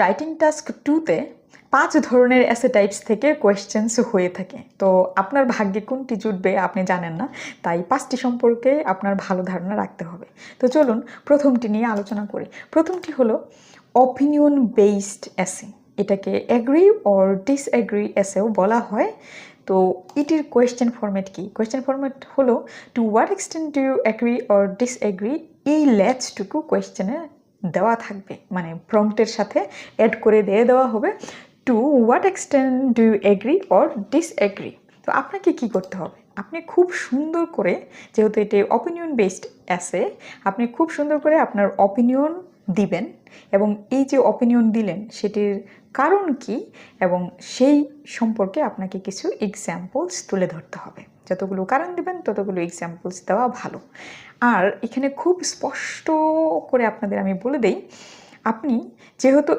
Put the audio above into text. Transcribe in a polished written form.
Writing task 2-তে 5 ধরনের এসে types থেকে কোয়েশ্চেন্স হয়ে থাকে। তো আপনার ভাগ্যে কোনটি জুটবে আপনি জানেন না, তাই 5টি সম্পর্কে আপনার ভালো ধারণা রাখতে হবে। তো চলুন প্রথমটি নিয়ে আলোচনা করি। প্রথমটি হলো অপিনিয়ন বেসড এসে। এটাকে এগ্রি অর ডিসএগ্রি এসেও বলা হয়। তো এটির কোয়েশ্চেন ফরম্যাট কি? কোয়েশ্চেন ফরম্যাট হলো to what extent do you agree or disagree, এই ল্যাচটুকু কোয়েশ্চেনে দেওয়া থাকবে, মানে প্রম্পটের সাথে অ্যাড করে দিয়ে দেওয়া হবে to what extent do you agree or disagree. তো আপনাকে কি করতে হবে? আপনি খুব সুন্দর করে, যেহেতু এটি অপিনিয়ন বেসড এসে, আপনি খুব সুন্দর করে আপনার অপিনিয়ন দিবেন এবং এই যে অপিনিয়ন দিলেন সেটির কারণ কি এবং সেই সম্পর্কে আপনাকে কিছু এক্সাম্পলস তুলে ধরতে হবে। যতগুলো কারণ দিবেন ততগুলো এক্সাম্পলস দেওয়া ভালো। আর এখানে খুব স্পষ্ট করে আপনাদের আমি বলে দেই, আপনি যেহেতু